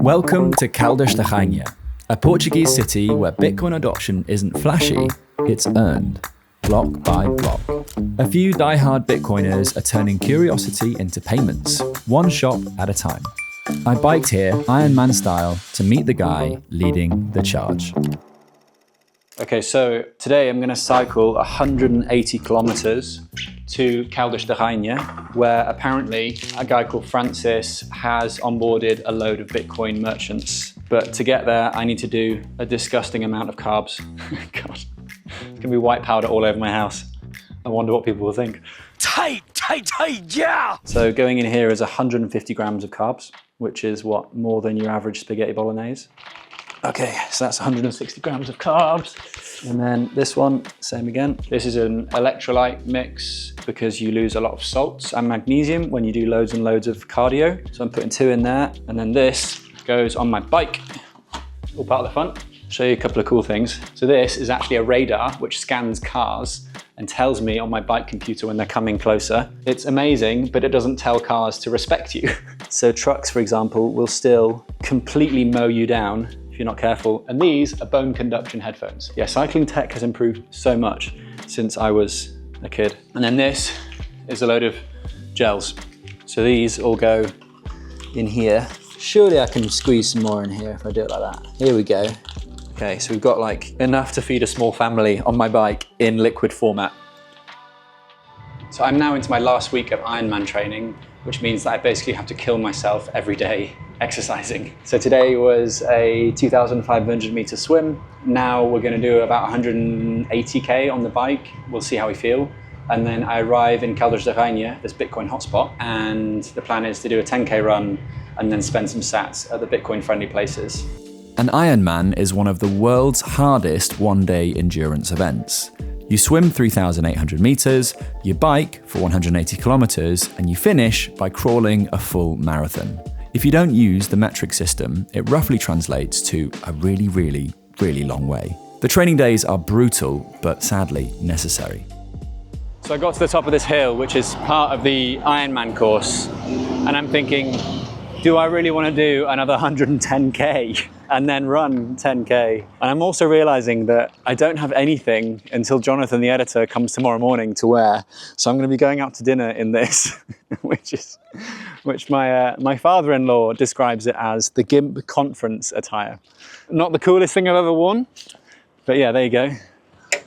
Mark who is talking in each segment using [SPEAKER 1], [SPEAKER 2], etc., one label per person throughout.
[SPEAKER 1] Welcome to Caldas da Rainha, a Portuguese city where Bitcoin adoption isn't flashy, it's earned, block by block. A few die-hard Bitcoiners are turning curiosity into payments, one shop at a time. I biked here, IRONMAN style, to meet the guy leading the charge. Okay, so today I'm going to cycle 180 kilometers to Caldas da Rainha, where apparently a guy called Francis has onboarded a load of Bitcoin merchants. But to get there, I need to do a disgusting amount of carbs. God, it's going to be white powder all over my house. I wonder what people will think. Tight, yeah! So going in here is 150 grams of carbs, which is what, more than your average spaghetti bolognese. Okay, so that's 160 grams of carbs. And then this one, same again. This is an electrolyte mix because you lose a lot of salts and magnesium when you do loads and loads of cardio. So I'm putting 2 in there. And then this goes on my bike, all part of the fun. Show you a couple of cool things. So this is actually a radar which scans cars and tells me on my bike computer when they're coming closer. It's amazing, but it doesn't tell cars to respect you. So trucks, for example, will still completely mow you down if you're not careful. And these are bone conduction headphones. Yeah, cycling tech has improved so much since I was a kid. And then this is a load of gels. So these all go in here. Surely I can squeeze some more in here if I do it like that. Here we go. Okay, so we've got like enough to feed a small family on my bike in liquid format. So I'm now into my last week of IRONMAN training, which means that I basically have to kill myself every day exercising. So today was a 2,500 meter swim. Now we're going to do about 180k on the bike. We'll see how we feel. And then I arrive in Caldas da Rainha, this Bitcoin hotspot, and the plan is to do a 10k run and then spend some sats at the Bitcoin friendly places. An Ironman is one of the world's hardest one-day endurance events. You swim 3,800 meters, you bike for 180 kilometers, and you finish by crawling a full marathon. If you don't use the metric system, it roughly translates to a really, really, really long way. The training days are brutal, but sadly necessary. So I got to the top of this hill, which is part of the IRONMAN course, and I'm thinking, do I really want to do another 110k and then run 10k? And I'm also realizing that I don't have anything until Jonathan, the editor, comes tomorrow morning to wear. So I'm going to be going out to dinner in this, which my father-in-law describes it as the GIMP conference attire. Not the coolest thing I've ever worn, but yeah, there you go.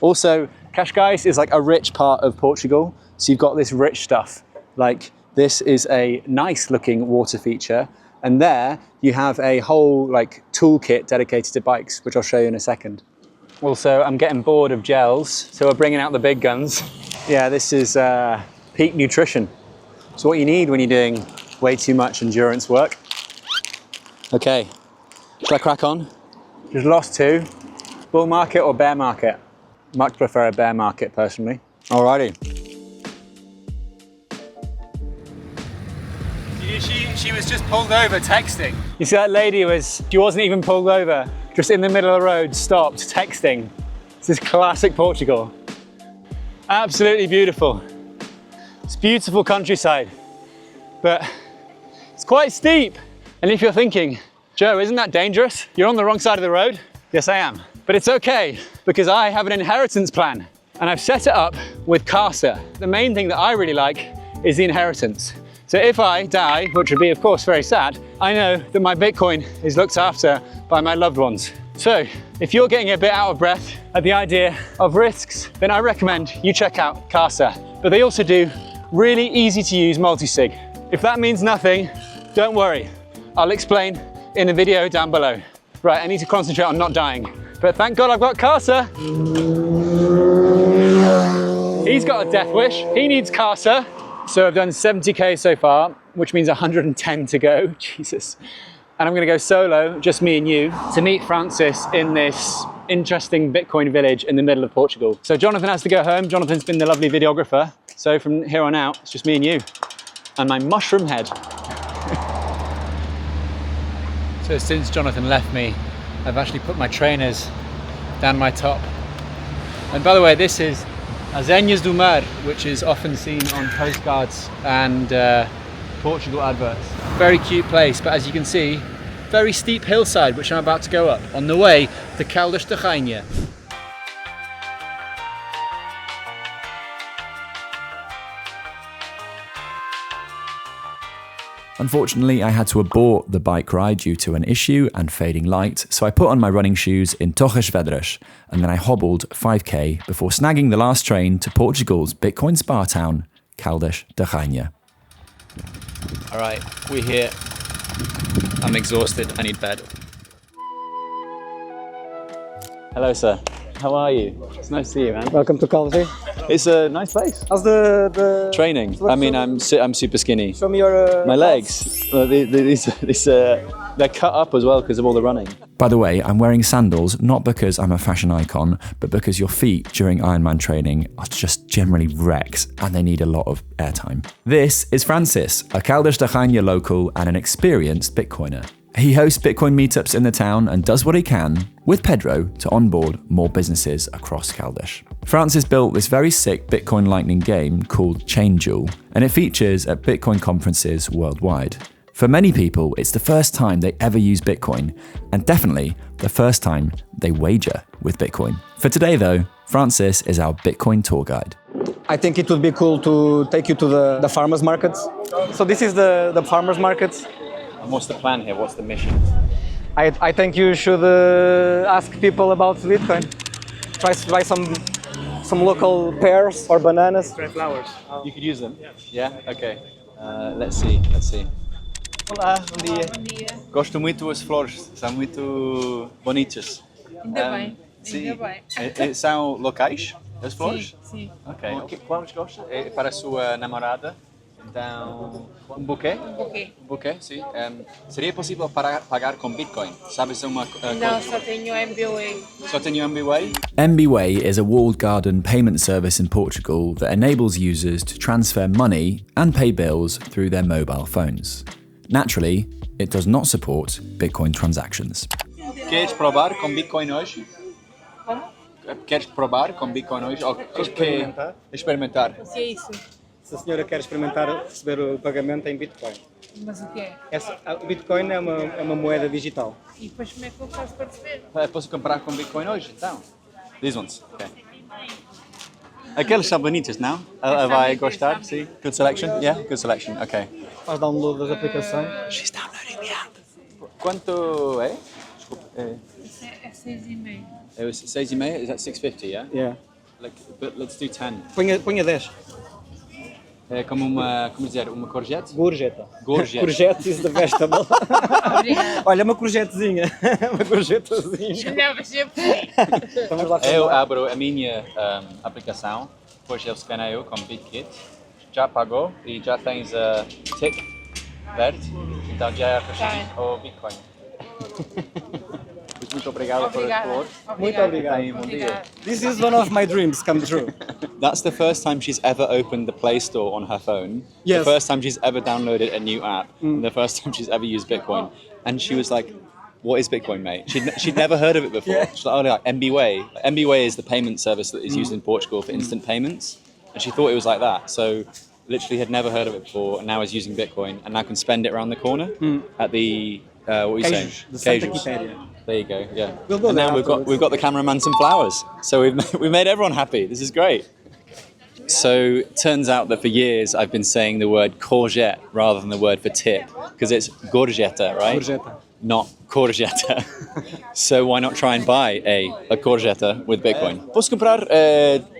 [SPEAKER 1] Also, Cascais is like a rich part of Portugal. So you've got this rich stuff, like this is a nice looking water feature. And there you have a whole like toolkit dedicated to bikes, which I'll show you in a second. Also, I'm getting bored of gels, so we're bringing out the big guns. Yeah, this is peak nutrition. So what you need when you're doing way too much endurance work. Okay, shall I crack on? Just lost 2. Bull market or bear market? Much prefer a bear market personally. Alrighty. She was just pulled over texting. You see that lady she wasn't even pulled over, just in the middle of the road, stopped texting. This is classic Portugal. Absolutely beautiful. It's beautiful countryside, but it's quite steep. And if you're thinking, Joe, isn't that dangerous? You're on the wrong side of the road. Yes, I am. But it's okay, because I have an inheritance plan and I've set it up with Casa. The main thing that I really like is the inheritance. So if I die, which would be of course very sad, I know that my Bitcoin is looked after by my loved ones. So if you're getting a bit out of breath at the idea of risks, then I recommend you check out Casa. But they also do really easy to use multi-sig. If that means nothing, don't worry. I'll explain in the video down below. Right, I need to concentrate on not dying. But thank God I've got Casa. He's got a death wish. He needs Casa. So I've done 70k so far, which means 110 to go. Jesus. And I'm going to go solo, just me and you, to meet Francis in this interesting Bitcoin village in the middle of Portugal. So Jonathan has to go home. Jonathan's been the lovely videographer. So from here on out, it's just me and you and my mushroom head. So since Jonathan left me, I've actually put my trainers down my top. And by the way, this is Azenhas do Mar, which is often seen on postcards and Portugal adverts. Very cute place, but as you can see,
[SPEAKER 2] very steep hillside which I'm about to go up on the way to Caldas da Rainha.
[SPEAKER 1] Unfortunately, I had to abort the bike ride due to an issue and fading light, so I put on my running shoes in Torres Vedras, and then I hobbled 5k before snagging the last train to Portugal's Bitcoin spa town, Caldas da Rainha.
[SPEAKER 2] Alright, we're here. I'm exhausted, I need bed. Hello sir, how are you? It's nice to see you, man.
[SPEAKER 3] Welcome to Caldas.
[SPEAKER 2] It's a nice place.
[SPEAKER 3] How's the
[SPEAKER 2] Training. I mean, I'm super skinny.
[SPEAKER 3] Show me your
[SPEAKER 2] My legs. They're cut up as well because of all the running.
[SPEAKER 1] By the way, I'm wearing sandals not because I'm a fashion icon, but because your feet during Ironman training are just generally wrecks and they need a lot of airtime. This is Francis, a Caldas da Rainha local and an experienced Bitcoiner. He hosts Bitcoin meetups in the town and does what he can, with Pedro, to onboard more businesses across Caldas. Francis built this very sick Bitcoin Lightning game called Chain Jewel, and it features at Bitcoin conferences worldwide. For many people, it's the first time they ever use Bitcoin, and definitely the first time they wager with Bitcoin. For today though, Francis is our Bitcoin tour guide.
[SPEAKER 3] I think it would be cool to take you to the farmers markets. So this is the farmers markets.
[SPEAKER 2] And what's the plan here? What's the mission?
[SPEAKER 3] I think you should ask people about Bitcoin. Try to buy some local pears or bananas. Try flowers.
[SPEAKER 2] You could use them? Yeah? Okay. Let's see. Olá, bom dia.
[SPEAKER 4] Bom dia.
[SPEAKER 2] Gosto muito das flores, são muito bonitas.
[SPEAKER 4] Ainda bem,
[SPEAKER 2] Sim.
[SPEAKER 4] ainda bem.
[SPEAKER 2] São locais, as flores?
[SPEAKER 4] Sim, sim.
[SPEAKER 2] Ok. Quantos gosta? É para a sua namorada? Então, um buquê? Um buquê, sim. Seria possível pagar com Bitcoin? Sabes uma
[SPEAKER 4] Não, só tenho MBA.
[SPEAKER 2] Só tenho MBWay?
[SPEAKER 1] MBWay is a walled garden payment service in Portugal that enables users to transfer money and pay bills through their mobile phones. Naturally, it does not support Bitcoin transactions.
[SPEAKER 2] Queres provar com Bitcoin hoje?
[SPEAKER 4] Como?
[SPEAKER 2] Queres provar com Bitcoin hoje? Ou queres experimentar?
[SPEAKER 4] O que é isso?
[SPEAKER 3] Se a senhora quer experimentar receber o pagamento em Bitcoin.
[SPEAKER 4] Mas o que é?
[SPEAKER 3] O Bitcoin é uma moeda digital.
[SPEAKER 4] E depois como é que eu faço para receber?
[SPEAKER 2] Posso comprar com Bitcoin hoje, então? These ones. Okay. Aqueles são bonitos, não? Ela vai gostar? Sim. Good selection? Yeah, good selection. Okay.
[SPEAKER 3] Faz download das aplicações.
[SPEAKER 2] She's downloading the app. Quanto é? Desculpa.
[SPEAKER 4] Isso é 6,5.
[SPEAKER 2] It was 6,5? Is that 650, yeah?
[SPEAKER 3] Yeah.
[SPEAKER 2] But let's do 10.
[SPEAKER 3] Ponha 10.
[SPEAKER 2] É como uma courgette?
[SPEAKER 3] Gorjeta.
[SPEAKER 2] Gorjeta.
[SPEAKER 3] Courgette is the vegetable.
[SPEAKER 4] Obrigada.
[SPEAKER 3] Olha, uma courgettezinha. Uma courgetazinha.
[SPEAKER 4] Olhava sempre.
[SPEAKER 3] Vamos lá
[SPEAKER 2] Eu abro a minha aplicação, depois eu escaneio com Bitkit, já pagou e já tens a tick verde, então já recebes o Bitcoin. Muito obrigado por as flores.
[SPEAKER 3] Muito obrigado.
[SPEAKER 2] Bem, bom dia.
[SPEAKER 3] This is one of my dreams come true.
[SPEAKER 2] That's the first time she's ever opened the Play Store on her phone.
[SPEAKER 3] Yes.
[SPEAKER 2] The first time she's ever downloaded a new app. And the first time she's ever used Bitcoin. And she was like, what is Bitcoin, mate? She'd never heard of it before.
[SPEAKER 3] Yeah.
[SPEAKER 2] She's like, oh, like MBWay. MBWay is the payment service that is used in Portugal for instant payments. And she thought it was like that. So literally had never heard of it before and now is using Bitcoin and now can spend it around the corner at the, what were you saying?
[SPEAKER 3] The Santa
[SPEAKER 2] Cages.
[SPEAKER 3] Quitéria.
[SPEAKER 2] There you go, yeah.
[SPEAKER 3] We'll go
[SPEAKER 2] and
[SPEAKER 3] there
[SPEAKER 2] now we've got the cameraman some flowers. So we've made everyone happy. This is great. So turns out that for years I've been saying the word courgette rather than the word for tip because it's gorjeta, right?
[SPEAKER 3] Gorjeta.
[SPEAKER 2] Not courgette. So why not try and buy a courgette with Bitcoin? Posso comprar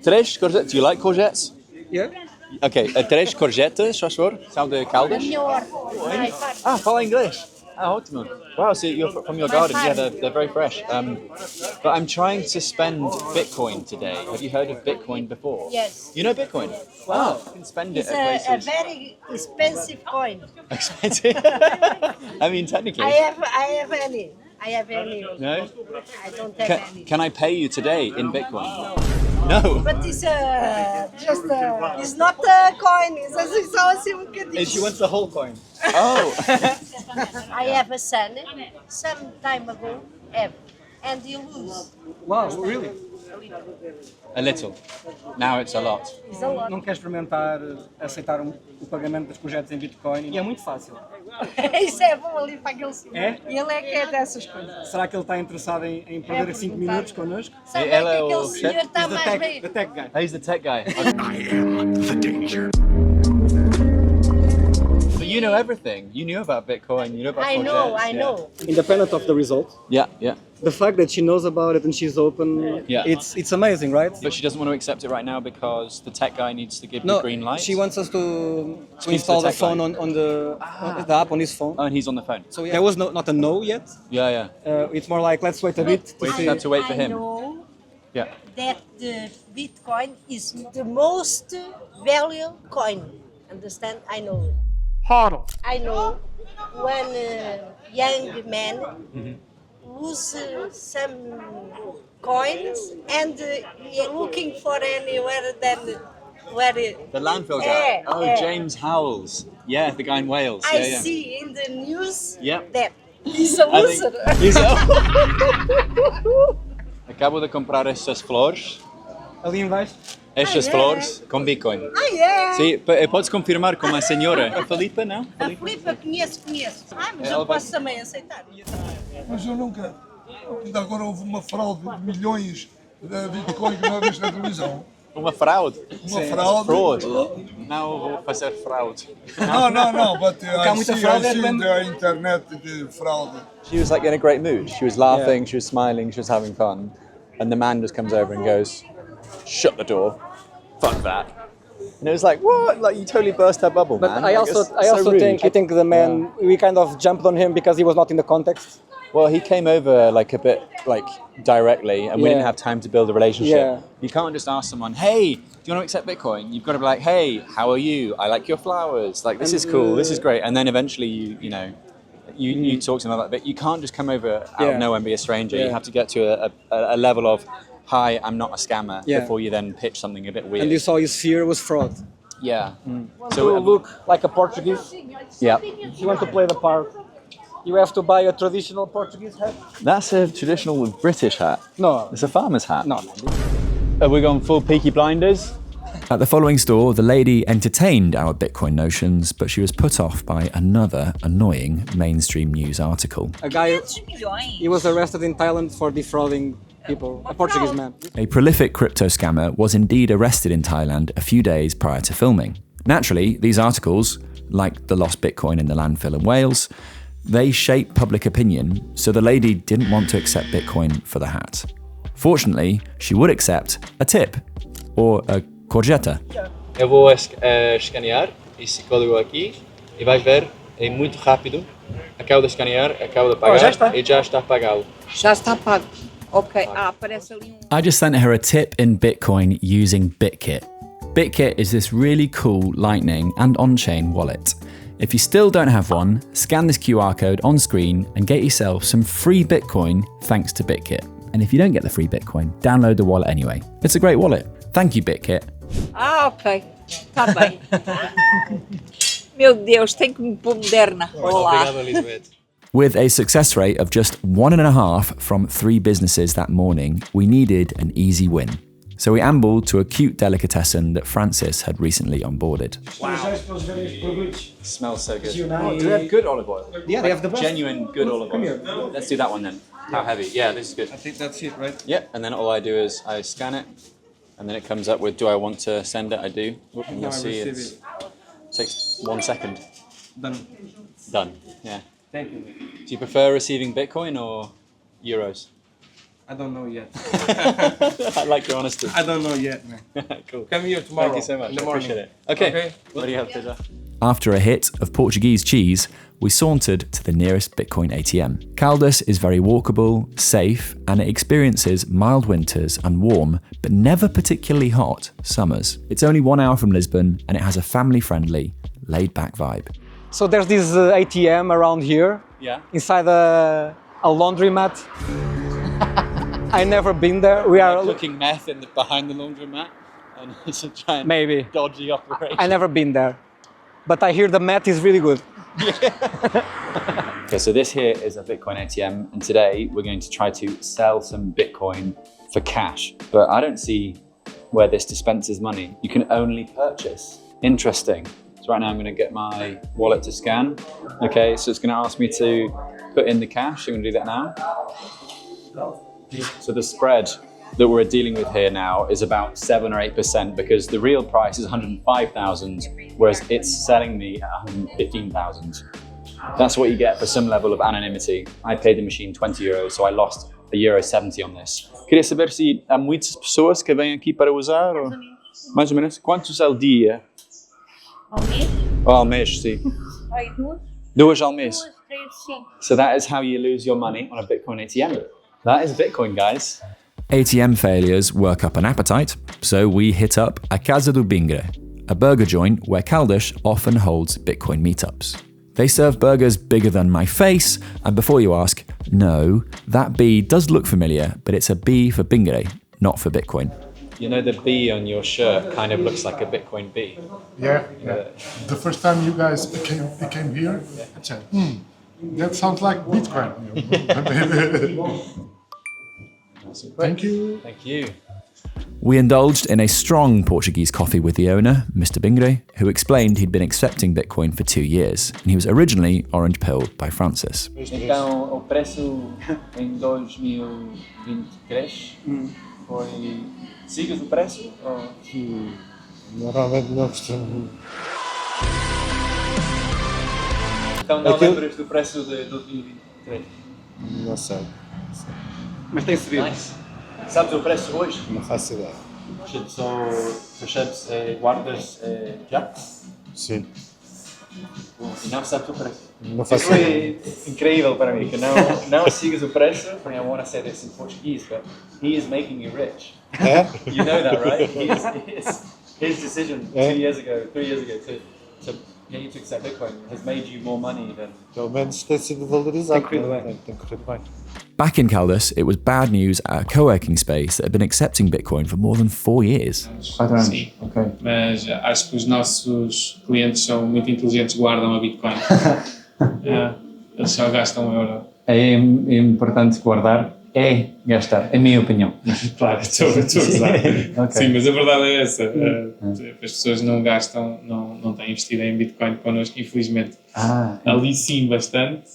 [SPEAKER 2] três courgettes? Do you like courgettes?
[SPEAKER 3] Yeah.
[SPEAKER 2] Okay, três courgettes, faz favor. São de Caldas? Ah, fala inglês. Ah, ótimo. Wow, so you're from your garden. Yeah, they're very fresh. But I'm trying to spend Bitcoin today. Have you heard of Bitcoin before?
[SPEAKER 5] Yes.
[SPEAKER 2] You know Bitcoin? Wow. You can spend it
[SPEAKER 5] It's
[SPEAKER 2] at
[SPEAKER 5] a
[SPEAKER 2] places.
[SPEAKER 5] very expensive coin.
[SPEAKER 2] Expensive. I mean, technically.
[SPEAKER 5] I have any.
[SPEAKER 2] No?
[SPEAKER 5] I don't have any.
[SPEAKER 2] Can I pay you today in Bitcoin? No.
[SPEAKER 5] But it's just it's not a coin. It's só assim bocadinho.
[SPEAKER 3] And she wants the whole coin.
[SPEAKER 2] Oh.
[SPEAKER 5] I have a son some time ago. and you lose.
[SPEAKER 3] Wow, really?
[SPEAKER 2] A little. Now it's a lot.
[SPEAKER 5] It's a lot.
[SPEAKER 3] Não quer experimentar aceitar o pagamento dos projetos em Bitcoin? E é muito fácil.
[SPEAKER 5] Isso é bom ali para aquele senhor.
[SPEAKER 3] É?
[SPEAKER 5] Ele é que é dessas coisas.
[SPEAKER 3] Será que ele está interessado em perder 5 minutos connosco?
[SPEAKER 5] Sabe
[SPEAKER 2] Ela
[SPEAKER 5] que
[SPEAKER 2] é
[SPEAKER 5] aquele
[SPEAKER 2] o
[SPEAKER 5] senhor
[SPEAKER 2] chefe?
[SPEAKER 5] está mais bem.
[SPEAKER 3] The tech guy.
[SPEAKER 2] He's the tech guy. But you know everything. You knew about Bitcoin. You know about projects.
[SPEAKER 5] I know.
[SPEAKER 3] Independent of the result,
[SPEAKER 2] Yeah, yeah.
[SPEAKER 3] the fact that she knows about it and she's open,
[SPEAKER 2] Yeah.
[SPEAKER 3] it's amazing, right?
[SPEAKER 2] But she doesn't want to accept it right now because the tech guy needs to give the green light.
[SPEAKER 3] she wants us to
[SPEAKER 2] to
[SPEAKER 3] install
[SPEAKER 2] the
[SPEAKER 3] the
[SPEAKER 2] tech
[SPEAKER 3] phone
[SPEAKER 2] line.
[SPEAKER 3] on the app on his phone.
[SPEAKER 2] Oh, and he's on the phone.
[SPEAKER 3] So there was not a no yet.
[SPEAKER 2] Yeah, yeah.
[SPEAKER 3] It's more like let's wait a bit to
[SPEAKER 2] We
[SPEAKER 3] see.
[SPEAKER 2] have to wait for
[SPEAKER 5] I
[SPEAKER 2] him.
[SPEAKER 5] know
[SPEAKER 2] Yeah.
[SPEAKER 5] that the Bitcoin is the most valuable coin. Understand? I know. I know when young man lose some coins and he looking for anywhere than where
[SPEAKER 2] The landfill guy.
[SPEAKER 5] Yeah,
[SPEAKER 2] Oh,
[SPEAKER 5] yeah.
[SPEAKER 2] James Howells. Yeah, the guy in Wales.
[SPEAKER 5] I
[SPEAKER 2] Yeah, yeah.
[SPEAKER 5] see in the news
[SPEAKER 2] Yep.
[SPEAKER 5] that he's a
[SPEAKER 2] I
[SPEAKER 5] loser.
[SPEAKER 2] think he's Acabo de comprar estas flores.
[SPEAKER 3] Ali embaixo.
[SPEAKER 2] Estas
[SPEAKER 5] Ah,
[SPEAKER 2] flores com Bitcoin.
[SPEAKER 5] Ah, yeah.
[SPEAKER 2] Sim, podes confirmar com a senhora. A Filipa, não?
[SPEAKER 5] A Filipa conheço. Ah, mas
[SPEAKER 2] Ela
[SPEAKER 5] eu
[SPEAKER 2] vai-
[SPEAKER 5] posso também aceitar.
[SPEAKER 6] Mas eu nunca. Ainda agora houve uma fraude de milhões de Bitcoin que não viste na televisão.
[SPEAKER 2] Uma fraude.
[SPEAKER 6] Uma fraude.
[SPEAKER 2] Fraud. Não vou fazer fraude.
[SPEAKER 6] Não, but
[SPEAKER 3] há
[SPEAKER 6] I
[SPEAKER 3] muita
[SPEAKER 6] see,
[SPEAKER 3] fraude,
[SPEAKER 6] I see
[SPEAKER 3] lembra-
[SPEAKER 6] the internet de fraude.
[SPEAKER 2] She was like in a great mood. She was laughing, she was smiling, she was having fun. And the man just comes over and goes, "Shut the door. Fuck that." And it was like, what? Like you totally burst her bubble,
[SPEAKER 3] But
[SPEAKER 2] man.
[SPEAKER 3] I
[SPEAKER 2] Like,
[SPEAKER 3] also
[SPEAKER 2] it's so rude.
[SPEAKER 3] think the man we kind of jumped on him because he was not in the context.
[SPEAKER 2] Well, he came over like a bit like directly, and we
[SPEAKER 3] Yeah.
[SPEAKER 2] didn't have time to build a relationship.
[SPEAKER 3] Yeah.
[SPEAKER 2] You can't just ask someone, "Hey, do you want to accept Bitcoin?" You've got to be like, "Hey, how are you? I like your flowers. Like this is cool. This is great." And then eventually, you talk to them like that. But you can't just come over out
[SPEAKER 3] Yeah.
[SPEAKER 2] of nowhere and be a stranger.
[SPEAKER 3] Yeah.
[SPEAKER 2] You have to get to a level of, "Hi, I'm not a scammer,"
[SPEAKER 3] Yeah.
[SPEAKER 2] before you then pitch something a bit weird.
[SPEAKER 3] And you saw his fear was fraud.
[SPEAKER 2] Yeah.
[SPEAKER 3] So look like a Portuguese.
[SPEAKER 2] Yeah.
[SPEAKER 3] If you want to play the part, you have to buy a traditional Portuguese hat.
[SPEAKER 2] That's a traditional British hat.
[SPEAKER 3] No,
[SPEAKER 2] It's a farmer's hat.
[SPEAKER 3] no.
[SPEAKER 2] Are we going full Peaky Blinders?
[SPEAKER 1] At the following store, the lady entertained our Bitcoin notions, but she was put off by another annoying mainstream news article.
[SPEAKER 3] A guy, he was arrested in Thailand for defrauding people. A Portuguese man.
[SPEAKER 1] A prolific crypto scammer was indeed arrested in Thailand a few days prior to filming. Naturally, these articles, like the lost Bitcoin in the landfill in Wales, they shape public opinion, so the lady didn't want to accept Bitcoin for the hat. Fortunately, she would accept a tip, or a gorjeta.
[SPEAKER 2] Eu vou escanear esse código aqui e vais ver, é muito rápido. Acabo de escanear, acabo de pagar
[SPEAKER 3] já está.
[SPEAKER 2] e já está pagado.
[SPEAKER 4] Já está pago. Ok. Ah, aparece ali
[SPEAKER 1] I just sent her a tip in Bitcoin using Bitkit. Bitkit is this really cool Lightning and on-chain wallet. If you still don't have one, scan this QR code on screen and get yourself some free Bitcoin thanks to Bitkit. And if you don't get the free Bitcoin, download the wallet anyway. It's a great wallet. Thank you, Bitkit.
[SPEAKER 4] Ah, ok. Está bem. Meu Deus, tenho que me pôr moderna. Olá.
[SPEAKER 2] Obrigado, Elizabeth.
[SPEAKER 1] With a success rate of just 1.5 from 3 businesses that morning, we needed an easy win. So we ambled to a cute delicatessen that Francis had recently onboarded.
[SPEAKER 2] Smells so good.
[SPEAKER 3] Oh,
[SPEAKER 2] do they have good olive oil?
[SPEAKER 3] Yeah, they have the best.
[SPEAKER 2] Genuine good olive oil. Let's do that one then. How heavy? Yeah, this is good.
[SPEAKER 3] I think that's it, right?
[SPEAKER 2] Yep, and then all I do is I scan it, and then it comes up with, do I want to send it? I do. And you'll see it takes 1 second.
[SPEAKER 3] Done.
[SPEAKER 2] Done. Yeah.
[SPEAKER 3] Thank you.
[SPEAKER 2] Do you prefer receiving Bitcoin or euros?
[SPEAKER 3] I don't know yet.
[SPEAKER 2] I like your honesty.
[SPEAKER 3] I don't know yet, man.
[SPEAKER 2] Cool.
[SPEAKER 3] Come here tomorrow.
[SPEAKER 2] Thank you so much.
[SPEAKER 3] in the
[SPEAKER 2] I
[SPEAKER 3] morning.
[SPEAKER 2] appreciate it. Okay.
[SPEAKER 3] Okay.
[SPEAKER 2] What do you have, Pizza?
[SPEAKER 1] After a hit of Portuguese cheese, we sauntered to the nearest Bitcoin ATM. Caldas is very walkable, safe, and it experiences mild winters and warm, but never particularly hot, summers. It's only 1 hour from Lisbon, and it has a family-friendly, laid-back vibe.
[SPEAKER 3] So there's this ATM around here,
[SPEAKER 2] Yeah.
[SPEAKER 3] inside a laundromat. I never been there. We are
[SPEAKER 2] Cooking meth behind the laundromat, and it's a giant
[SPEAKER 3] maybe.
[SPEAKER 2] dodgy operation.
[SPEAKER 3] I never been there, but I hear the mat is really good.
[SPEAKER 2] Okay, so this here is a Bitcoin ATM, and today we're going to try to sell some Bitcoin for cash. But I don't see where this dispenses money. You can only purchase. Interesting. So right now I'm going to get my wallet to scan. Okay, so it's going to ask me to put in the cash. I'm going to do that now. So the spread that we're dealing with here now is about 7 or 8% because the real price is 105,000, whereas it's selling me at 115,000. That's what you get for some level of anonymity. I paid the machine 20 euros, so I lost €1.70 on this. Queria saber se há muitas pessoas que vêm aqui para usar, ou mais ou menos. Quantos ao dia?
[SPEAKER 7] Ao mês?
[SPEAKER 2] Ao mês, sim.
[SPEAKER 7] Ai, duas?
[SPEAKER 2] Duas ao mês.
[SPEAKER 7] Duas, três, sim.
[SPEAKER 2] So that is how you lose your money on a Bitcoin ATM. That is Bitcoin, guys.
[SPEAKER 1] ATM failures work up an appetite, so we hit up a Casa do Bingre, a burger joint where Caldas often holds Bitcoin meetups. They serve burgers bigger than my face, and before you ask, no, that B does look familiar, but it's a B for Bingre, not for Bitcoin.
[SPEAKER 2] You know the B on your shirt kind of looks like a Bitcoin B.
[SPEAKER 6] Yeah. The first time you guys came here, I said, that sounds like Bitcoin. Thank you.
[SPEAKER 2] Thank you.
[SPEAKER 1] We indulged in a strong Portuguese coffee with the owner, Mr. Bingre, who explained he'd been accepting Bitcoin for 2 years, and he was originally orange pilled by Francis.
[SPEAKER 2] Então, o preço em 2023 foi... Sigas o preço?
[SPEAKER 8] Normalmente não costumo.
[SPEAKER 2] Então não lembras do preço de 2023?
[SPEAKER 8] Não sei.
[SPEAKER 3] Mas tem subido.
[SPEAKER 2] Nice. Sabes o preço hoje?
[SPEAKER 8] Não faço ideia.
[SPEAKER 2] São fechados guardas já?
[SPEAKER 8] Sim.
[SPEAKER 2] E não sabes o preço.
[SPEAKER 8] Não faço
[SPEAKER 2] Foi incrível para mim que não sigas o preço. I mean, I want to say this in Portuguese, but he is making you rich.
[SPEAKER 8] É?
[SPEAKER 2] You know that, right? His decision 3 years ago to get you to accept Bitcoin has made you more money than...
[SPEAKER 8] Pelo menos tem sido valorizado.
[SPEAKER 3] Tem corrido bem.
[SPEAKER 8] Tem corrido bem.
[SPEAKER 1] Back in Caldas, it was bad news at a co-working space that had been accepting Bitcoin for more than 4 years.
[SPEAKER 9] Sim, mas acho que os nossos clientes são muito inteligentes, guardam a Bitcoin. Eles só gastam euro.
[SPEAKER 2] É importante guardar, é gastar, é a minha opinião.
[SPEAKER 9] Claro, estou a usar. Sim, mas a verdade é essa. As pessoas não gastam, não têm investido em Bitcoin connosco, infelizmente. Ali sim, bastante,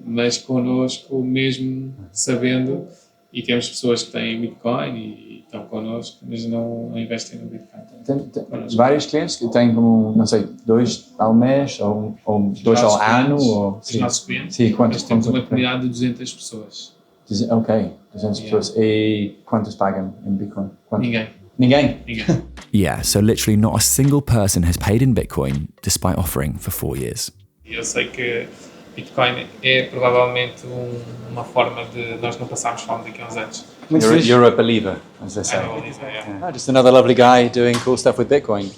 [SPEAKER 9] mas connosco mesmo sabendo, e temos pessoas que têm Bitcoin e estão connosco, mas não investem no Bitcoin.
[SPEAKER 2] Tem vários clientes que têm como, não sei, 2 ao mês ou 2 ao ano?
[SPEAKER 9] Os nossos clientes,
[SPEAKER 2] sim, quantos
[SPEAKER 9] temos uma comunidade de 200 pessoas.
[SPEAKER 2] Ok, 200 pessoas. E quantos pagam em Bitcoin?
[SPEAKER 9] Ninguém.
[SPEAKER 2] Ninguém?
[SPEAKER 1] Yeah, so literally not a single person has paid in Bitcoin despite offering for 4 years.
[SPEAKER 9] Eu sei que Bitcoin é provavelmente uma forma de nós não passarmos fome daqui a uns anos.
[SPEAKER 2] You're a believer, as they say. Just another lovely guy doing cool stuff with Bitcoin.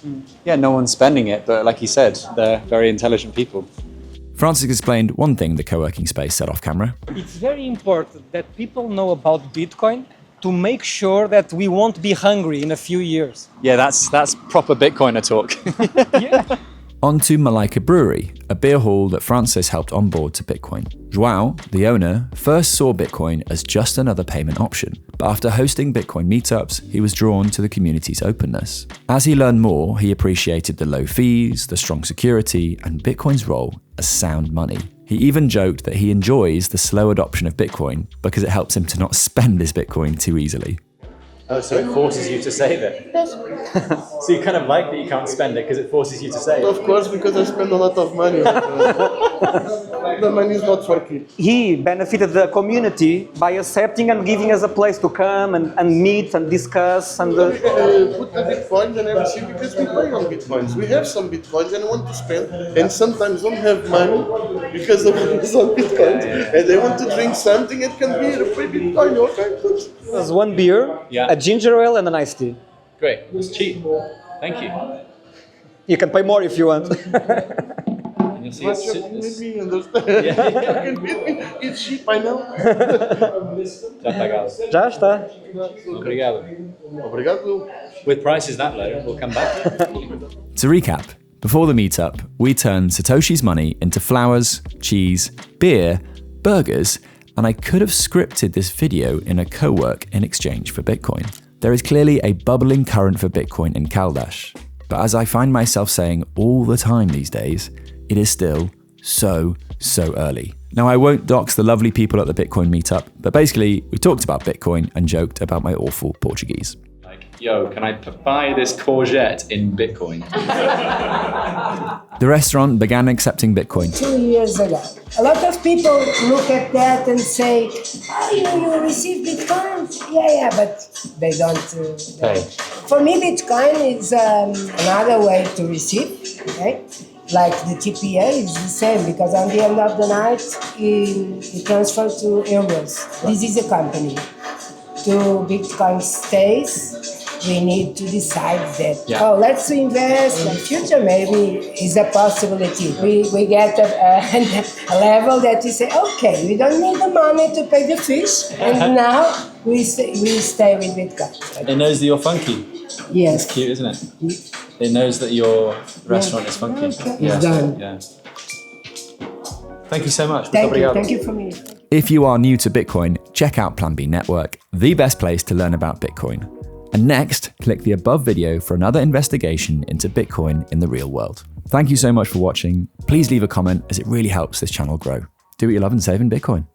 [SPEAKER 2] Yeah, no one's spending it, but like he said, they're very intelligent people.
[SPEAKER 1] Francis explained one thing the co-working space said off camera.
[SPEAKER 3] It's very important that people know about Bitcoin to make sure that we won't be hungry in a few years.
[SPEAKER 2] Yeah, that's proper Bitcoiner talk.
[SPEAKER 3] Yeah.
[SPEAKER 1] On to Malaika Brewery, a beer hall that Francis helped onboard to Bitcoin. João, the owner, first saw Bitcoin as just another payment option, but after hosting Bitcoin meetups, he was drawn to the community's openness. As he learned more, he appreciated the low fees, the strong security, and Bitcoin's role as sound money. He even joked that he enjoys the slow adoption of Bitcoin because it helps him to not spend his Bitcoin too easily.
[SPEAKER 2] Oh, so it forces you to save it?
[SPEAKER 7] Yes.
[SPEAKER 2] So you kind of like that you can't spend it because it forces you to save?
[SPEAKER 10] Of course, because I spend a lot of money. The money is not for keep.
[SPEAKER 3] He benefited the community by accepting and giving us a place to come and meet and discuss and
[SPEAKER 10] put the Bitcoins and everything because we pay on Bitcoins. We have some Bitcoins and want to spend and sometimes don't have money because the money is on Bitcoins and they want to drink something, it can be a free Bitcoin, okay?
[SPEAKER 3] There's one beer, a ginger ale and an iced tea.
[SPEAKER 2] Great, it's cheap. Thank you.
[SPEAKER 3] You can pay more if you want.
[SPEAKER 2] And you'll see it's
[SPEAKER 10] Me understand. It's cheap, I know.
[SPEAKER 2] Já pagado.
[SPEAKER 3] Já está.
[SPEAKER 2] Obrigado.
[SPEAKER 10] Obrigado.
[SPEAKER 2] With prices that low, we'll come back.
[SPEAKER 1] To recap, Before the meetup, we turned Satoshi's money into flowers, cheese, beer, burgers, and I could have scripted this video in a co-work in exchange for Bitcoin. There is clearly a bubbling current for Bitcoin in Caldas, but as I find myself saying all the time these days, it is still so early. Now, I won't dox the lovely people at the Bitcoin meetup, but basically, we talked about Bitcoin and joked about my awful Portuguese.
[SPEAKER 2] Yo, can I buy this courgette in Bitcoin?
[SPEAKER 1] The restaurant began accepting Bitcoin
[SPEAKER 5] 2 years ago. A lot of people look at that and say, oh, you receive Bitcoin? Yeah, but they don't pay. For me, Bitcoin is another way to receive, okay? Like the TPA is the same, because at the end of the night, it transfers to euros. This is a company. To Bitcoin stays, we need to decide that, let's invest in the future, maybe is a possibility. We get a level that we say, okay, we don't need the money to pay the fish, and now we stay with Bitcoin.
[SPEAKER 2] It knows that you're funky.
[SPEAKER 5] Yes.
[SPEAKER 2] It's cute, isn't it? It knows that your restaurant is funky.
[SPEAKER 5] Okay. It's done.
[SPEAKER 2] Yeah. Thank you so much.
[SPEAKER 5] Thank you for me.
[SPEAKER 1] If you are new to Bitcoin, check out Plan B Network, the best place to learn about Bitcoin. And next, click the above video for another investigation into Bitcoin in the real world. Thank you so much for watching. Please leave a comment as it really helps this channel grow. Do what you love and save in Bitcoin.